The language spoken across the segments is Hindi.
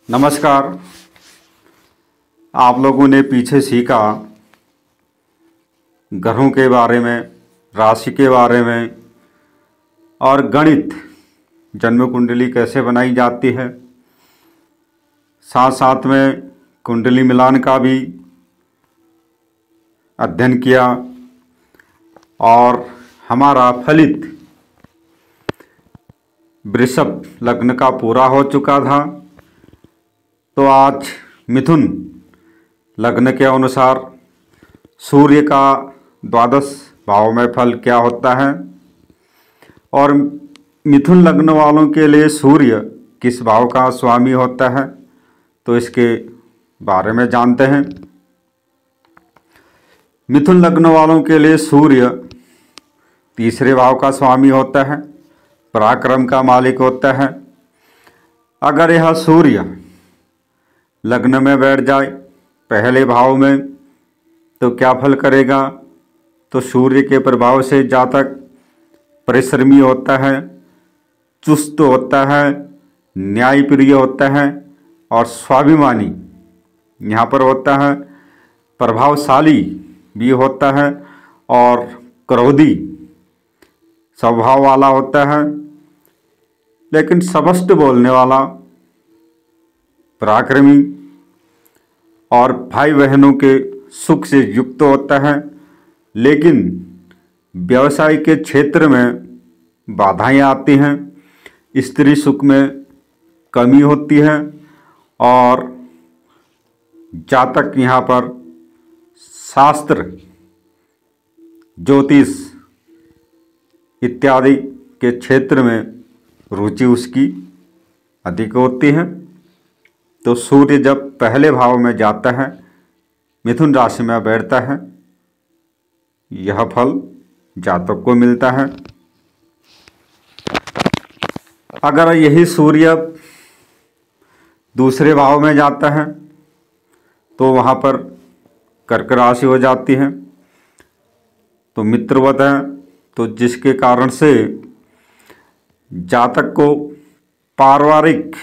नमस्कार। आप लोगों ने पीछे सीखा ग्रहों के बारे में, राशि के बारे में और गणित, जन्म कुंडली कैसे बनाई जाती है। साथ साथ में कुंडली मिलान का भी अध्ययन किया और हमारा फलित वृषभ लग्न का पूरा हो चुका था। तो आज मिथुन लग्न के अनुसार सूर्य का द्वादश भाव में फल क्या होता है और मिथुन लग्न वालों के लिए सूर्य किस भाव का स्वामी होता है, तो इसके बारे में जानते हैं। मिथुन लग्न वालों के लिए सूर्य तीसरे भाव का स्वामी होता है, पराक्रम का मालिक होता है। अगर यह सूर्य लग्न में बैठ जाए पहले भाव में तो क्या फल करेगा। तो सूर्य के प्रभाव से जातक परिश्रमी होता है, चुस्त होता है, न्यायप्रिय होता है और स्वाभिमानी यहाँ पर होता है, प्रभावशाली भी होता है और क्रोधी स्वभाव वाला होता है, लेकिन स्पष्ट बोलने वाला, पराक्रमी और भाई बहनों के सुख से युक्त होता है। लेकिन व्यवसाय के क्षेत्र में बाधाएं आती हैं, स्त्री सुख में कमी होती है और जातक यहाँ पर शास्त्र, ज्योतिष इत्यादि के क्षेत्र में रुचि उसकी अधिक होती है। तो सूर्य जब पहले भाव में जाता है, मिथुन राशि में बैठता है, यह फल जातक को मिलता है। अगर यही सूर्य दूसरे भाव में जाता है तो वहाँ पर कर्क राशि हो जाती है, तो मित्रवत है, तो जिसके कारण से जातक को पारिवारिक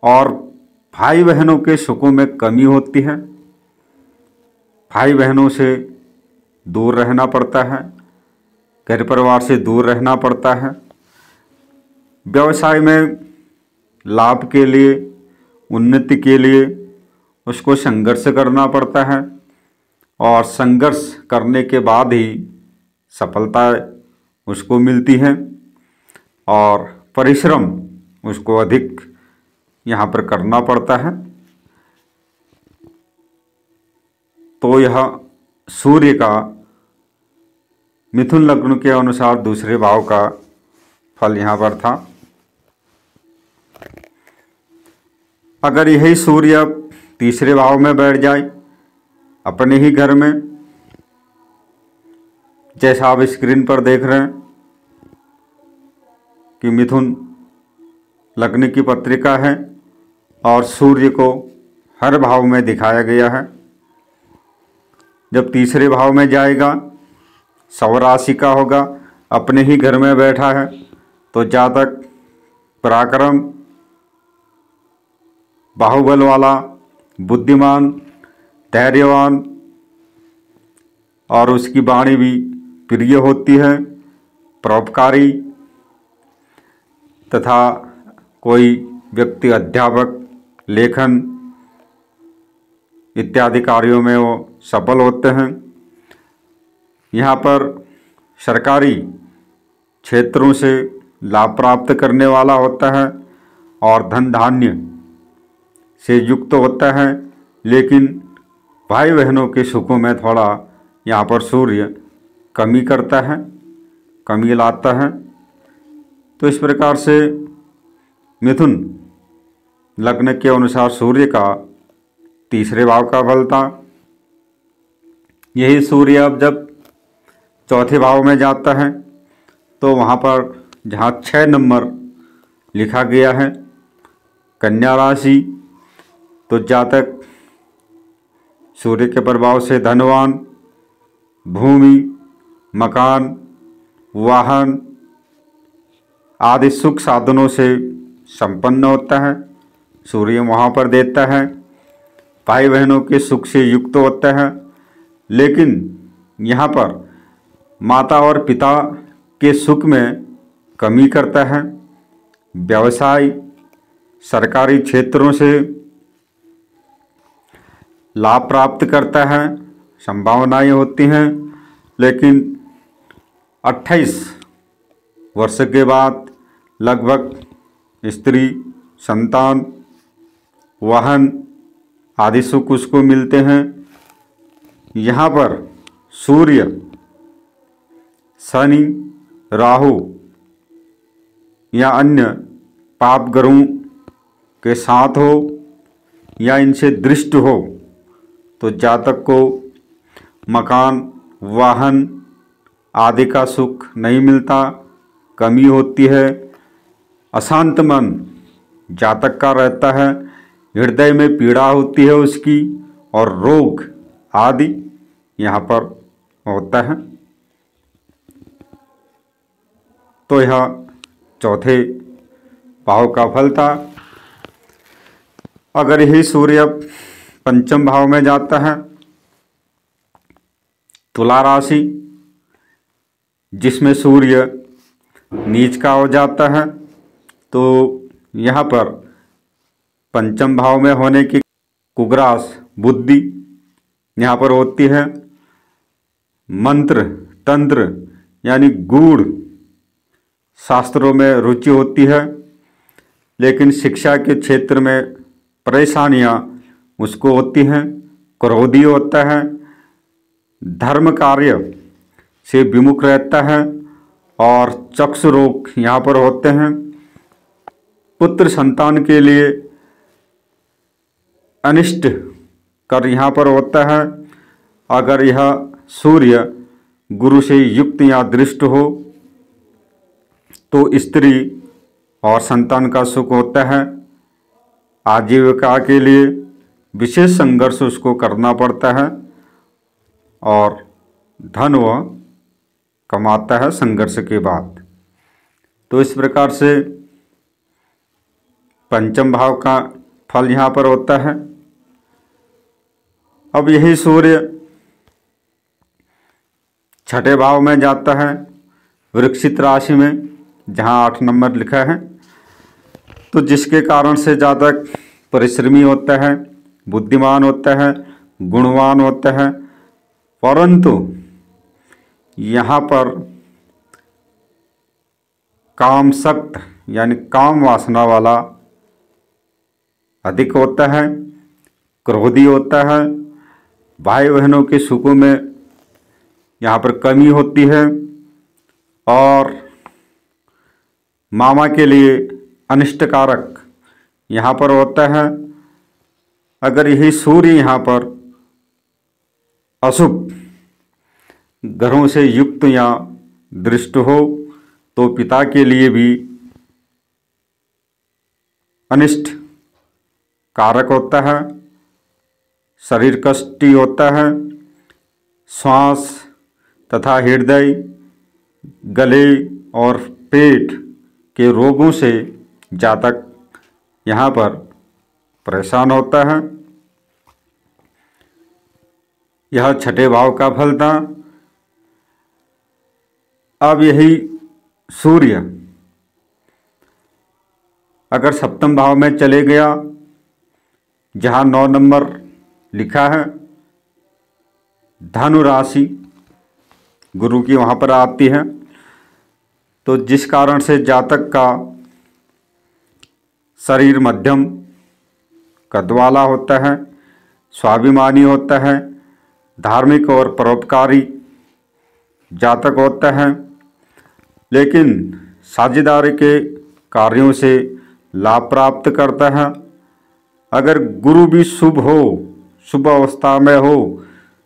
और भाई बहनों के सुखों में कमी होती है। भाई बहनों से दूर रहना पड़ता है, घर परिवार से दूर रहना पड़ता है। व्यवसाय में लाभ के लिए, उन्नति के लिए उसको संघर्ष करना पड़ता है और संघर्ष करने के बाद ही सफलता उसको मिलती है और परिश्रम उसको अधिक यहाँ पर करना पड़ता है। तो यह सूर्य का मिथुन लग्न के अनुसार दूसरे भाव का फल यहाँ पर था। अगर यही सूर्य तीसरे भाव में बैठ जाए अपने ही घर में, जैसा आप स्क्रीन पर देख रहे हैं कि मिथुन लग्न की पत्रिका है और सूर्य को हर भाव में दिखाया गया है। जब तीसरे भाव में जाएगा, स्वराशि का होगा, अपने ही घर में बैठा है, तो जातक पराक्रम, बाहुबल वाला, बुद्धिमान, धैर्यवान और उसकी वाणी भी प्रिय होती है, परोपकारी तथा कोई व्यक्ति अध्यापक, लेखन इत्यादि कार्यों में वो सफल होते हैं। यहाँ पर सरकारी क्षेत्रों से लाभ प्राप्त करने वाला होता है और धन धान्य से युक्त होता है, लेकिन भाई बहनों के सुखों में थोड़ा यहाँ पर सूर्य कमी करता है, कमी लाता है। तो इस प्रकार से मिथुन लग्न के अनुसार सूर्य का तीसरे भाव का फल था। यही सूर्य अब जब चौथे भाव में जाता है तो वहाँ पर जहाँ 6 नंबर लिखा गया है कन्या राशि, तो जातक सूर्य के प्रभाव से धनवान, भूमि, मकान, वाहन आदि सुख साधनों से संपन्न होता है। सूर्य वहाँ पर देता है, भाई बहनों के सुख से युक्त होता है। लेकिन यहाँ पर माता और पिता के सुख में कमी करता है। व्यवसाय, सरकारी क्षेत्रों से लाभ प्राप्त करता है, संभावनाएं होती हैं। लेकिन 28 वर्ष के बाद लगभग स्त्री, संतान, वाहन आदि सुख उसको मिलते हैं। यहाँ पर सूर्य, शनि, राहु या अन्य पाप ग्रहों के साथ हो या इनसे दृष्ट हो तो जातक को मकान, वाहन आदि का सुख नहीं मिलता, कमी होती है। अशांत मन जातक का रहता है, हृदय में पीड़ा होती है उसकी, और रोग आदि यहाँ पर होता है। तो यह चौथे भाव का फल था। अगर यही सूर्य पंचम भाव में जाता है, तुला राशि, जिसमें सूर्य नीच का हो जाता है, तो यहाँ पर पंचम भाव में होने की कुग्रास बुद्धि यहाँ पर होती है। मंत्र, तंत्र यानी गूढ़ शास्त्रों में रुचि होती है। लेकिन शिक्षा के क्षेत्र में परेशानियाँ उसको होती हैं। क्रोधी होता है, धर्म कार्य से विमुख रहता है, और चक्षु रोग यहाँ पर होते हैं। पुत्र संतान के लिए अनिष्ट कर यहाँ पर होता है। अगर यह सूर्य गुरु से युक्त या दृष्ट हो तो स्त्री और संतान का सुख होता है। आजीविका के लिए विशेष संघर्ष उसको करना पड़ता है, और धन वह कमाता है संघर्ष के बाद। तो इस प्रकार से पंचम भाव का फल यहाँ पर होता है। अब यही सूर्य छठे भाव में जाता है, वृश्चिक राशि में, जहाँ 8 नंबर लिखा है। तो जिसके कारण से जातक परिश्रमी होता है, बुद्धिमान होता है, गुणवान होता है, परंतु यहाँ पर काम सक्त यानी काम वासना वाला अधिक होता है, क्रोधी होता है, भाई बहनों के सुखों में यहाँ पर कमी होती है, और मामा के लिए अनिष्टकारक यहाँ पर होता है। अगर यही सूर्य यहाँ पर अशुभ ग्रहों से युक्त या दृष्ट हो तो पिता के लिए भी अनिष्ट कारक होता है, शरीर कष्टी होता है, श्वास तथा हृदय, गले और पेट के रोगों से जातक यहाँ पर परेशान होता है। यह छठे भाव का फल था। अब यही सूर्य अगर सप्तम भाव में चले गया, जहाँ 9 नंबर लिखा है, धनु राशि गुरु की वहाँ पर आती है, तो जिस कारण से जातक का शरीर मध्यम कद वाला होता है, स्वाभिमानी होता है, धार्मिक और परोपकारी जातक होता है, लेकिन साझेदारी के कार्यों से लाभ प्राप्त करता है। अगर गुरु भी शुभ हो, शुभ अवस्था में हो,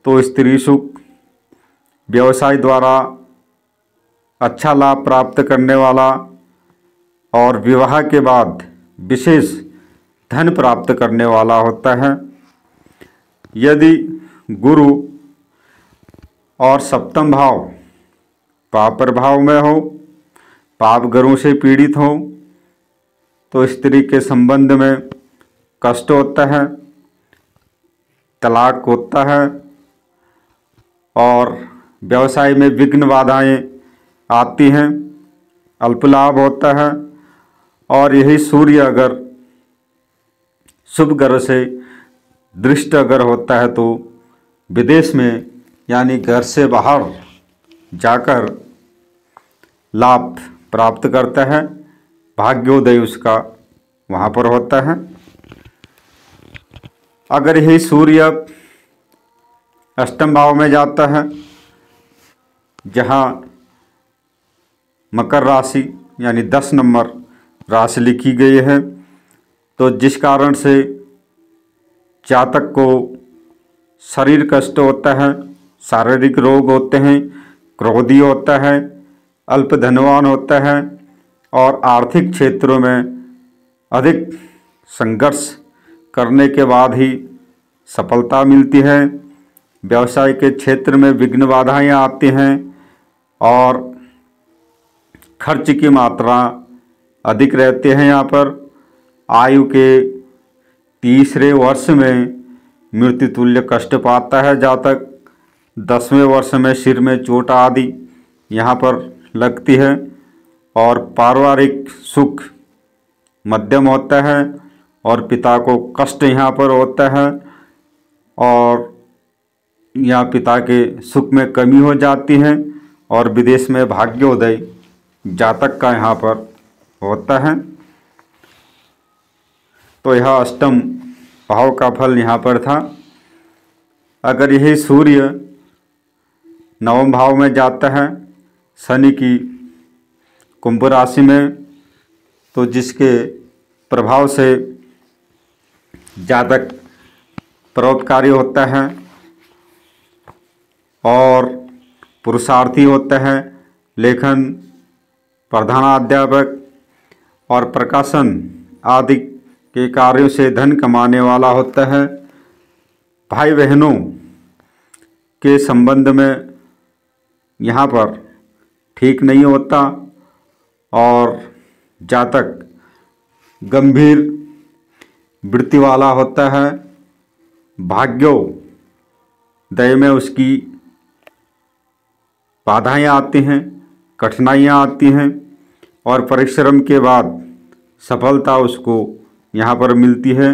तो स्त्री सुख, व्यवसाय द्वारा अच्छा लाभ प्राप्त करने वाला, और विवाह के बाद विशेष धन प्राप्त करने वाला होता है। यदि गुरु और सप्तम भाव पाप प्रभाव में हो, पाप ग्रहों से पीड़ित हो, तो स्त्री के संबंध में कष्ट होता है, तलाक होता है और व्यवसाय में विघ्न बाधाएं आती हैं, अल्प लाभ होता है। और यही सूर्य अगर शुभ ग्रह से दृष्ट अगर होता है तो विदेश में यानी घर से बाहर जाकर लाभ प्राप्त करता है, भाग्योदय उसका वहाँ पर होता है। अगर यही सूर्य अष्टम भाव में जाता है जहाँ मकर राशि यानी 10 नंबर राशि लिखी गई है, तो जिस कारण से जातक को शरीर कष्ट होता है, शारीरिक रोग होते हैं, क्रोधी होता है, अल्प धनवान होता है और आर्थिक क्षेत्रों में अधिक संघर्ष करने के बाद ही सफलता मिलती है। व्यवसाय के क्षेत्र में विघ्न बाधाएं आती हैं और खर्च की मात्रा अधिक रहती है। यहाँ पर आयु के तीसरे वर्ष में मृत्यु तुल्य कष्ट पाता है जातक। 10वें वर्ष में सिर में चोट आदि यहाँ पर लगती है और पारिवारिक सुख मध्यम होता है और पिता को कष्ट यहाँ पर होता है और यहाँ पिता के सुख में कमी हो जाती है और विदेश में भाग्योदय जातक का यहाँ पर होता है। तो यह अष्टम भाव का फल यहाँ पर था। अगर यही सूर्य नवम भाव में जाता है शनि की कुंभ राशि में, तो जिसके प्रभाव से जातक परोपकारी होता है और पुरुषार्थी होता है, लेखन, प्रधानाध्यापक और प्रकाशन आदि के कार्यों से धन कमाने वाला होता है। भाई बहनों के संबंध में यहाँ पर ठीक नहीं होता और जातक गंभीर वृत्ति वाला होता है। भाग्योदय में उसकी बाधाएं आती हैं, कठिनाइयाँ आती हैं और परिश्रम के बाद सफलता उसको यहाँ पर मिलती है।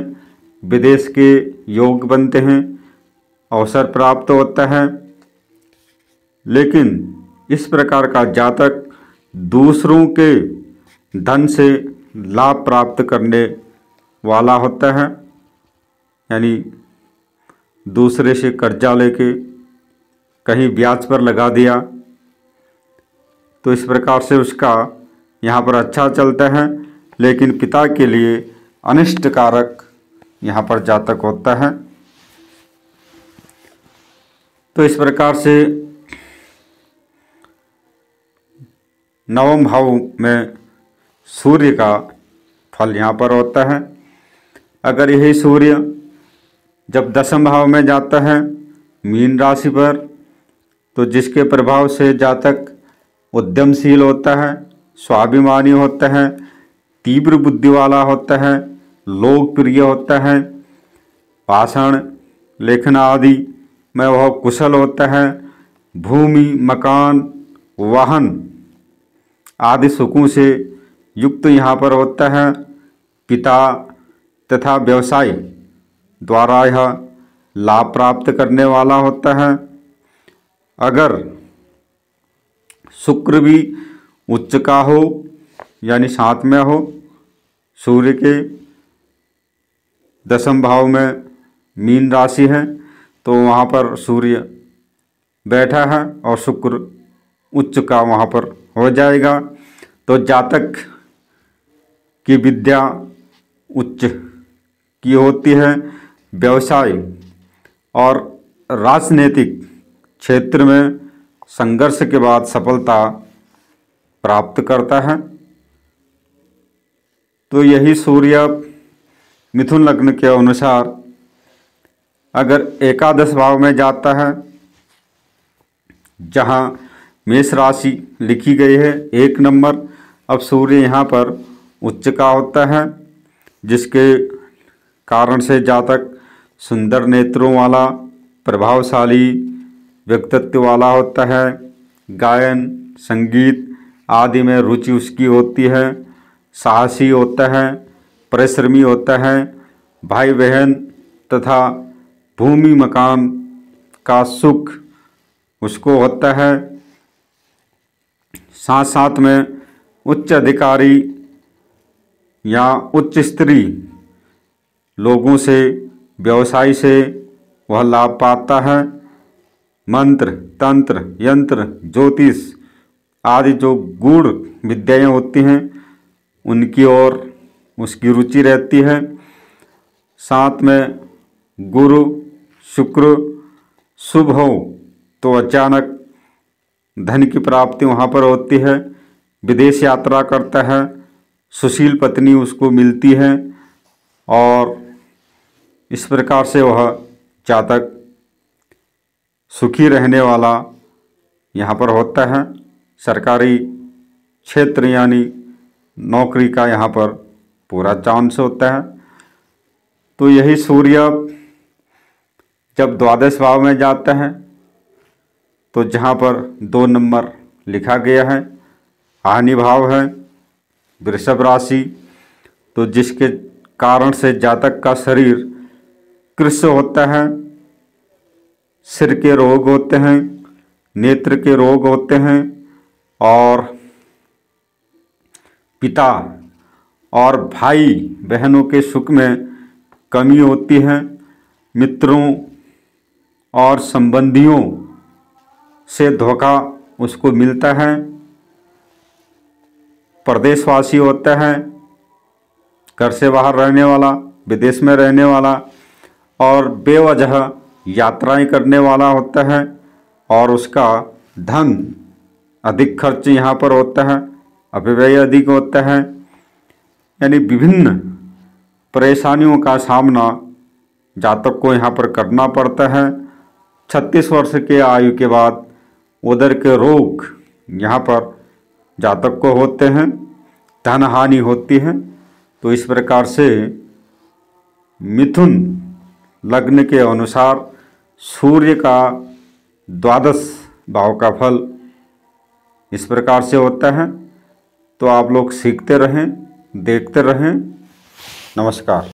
विदेश के योग बनते हैं, अवसर प्राप्त होता है। लेकिन इस प्रकार का जातक दूसरों के धन से लाभ प्राप्त करने वाला होता है, यानी दूसरे से कर्जा लेके कहीं ब्याज पर लगा दिया, तो इस प्रकार से उसका यहाँ पर अच्छा चलता है। लेकिन पिता के लिए अनिष्ट कारक यहाँ पर जातक होता है। तो इस प्रकार से नवम भाव में सूर्य का फल यहाँ पर होता है। अगर यही सूर्य जब दसम भाव में जाता है मीन राशि पर, तो जिसके प्रभाव से जातक उद्यमशील होता है, स्वाभिमानी होता है, तीव्र बुद्धि वाला होता है, लोकप्रिय होता है, भाषण लेखन आदि में वह कुशल होता है, भूमि, मकान, वाहन आदि सुखों से युक्त यहाँ पर होता है। पिता तथा व्यवसाय द्वारा यह लाभ प्राप्त करने वाला होता है। अगर शुक्र भी उच्च का हो यानी 7 में हो, सूर्य के दसम भाव में मीन राशि है, तो वहाँ पर सूर्य बैठा है और शुक्र उच्च का वहाँ पर हो जाएगा। तो जातक की विद्या उच्च की होती है, व्यवसाय और राजनीतिक क्षेत्र में संघर्ष के बाद सफलता प्राप्त करता है। तो यही सूर्य मिथुन लग्न के अनुसार अगर एकादश भाव में जाता है, जहाँ मेष राशि लिखी गई है 1 नंबर, अब सूर्य यहाँ पर उच्च का होता है, जिसके कारण से जातक सुंदर नेत्रों वाला, प्रभावशाली व्यक्तित्व वाला होता है। गायन, संगीत आदि में रुचि उसकी होती है। साहसी होता है, परिश्रमी होता है। भाई बहन तथा भूमि मकान का सुख उसको होता है। साथ साथ में उच्च अधिकारी या उच्च स्तरीय लोगों से, व्यवसाय से वह लाभ पाता है। मंत्र, तंत्र, यंत्र, ज्योतिष आदि जो गूढ़ विद्याएं होती हैं उनकी ओर उसकी रुचि रहती है। साथ में गुरु शुक्र शुभ हो तो अचानक धन की प्राप्ति वहाँ पर होती है। विदेश यात्रा करता है, सुशील पत्नी उसको मिलती है और इस प्रकार से वह जातक सुखी रहने वाला यहाँ पर होता है। सरकारी क्षेत्र यानी नौकरी का यहाँ पर पूरा चांस होता है। तो यही सूर्य जब द्वादश भाव में जाता है तो जहाँ पर 2 नंबर लिखा गया है, हानि भाव है, वृषभ राशि, तो जिसके कारण से जातक का शरीर कृश होता है, सिर के रोग होते हैं, नेत्र के रोग होते हैं और पिता और भाई बहनों के सुख में कमी होती है। मित्रों और संबंधियों से धोखा उसको मिलता है। परदेशवासी होता है, घर से बाहर रहने वाला, विदेश में रहने वाला और बेवजह यात्राएं करने वाला होता है और उसका धन अधिक खर्च यहाँ पर होता है, अपव्यय अधिक होता है। यानी विभिन्न परेशानियों का सामना जातक को यहाँ पर करना पड़ता है। 36 वर्ष के आयु के बाद उदर के रोग यहाँ पर जातक को होते हैं, धन हानि होती है। तो इस प्रकार से मिथुन लग्न के अनुसार सूर्य का द्वादश भाव का फल इस प्रकार से होता है। तो आप लोग सीखते रहें, देखते रहें। नमस्कार।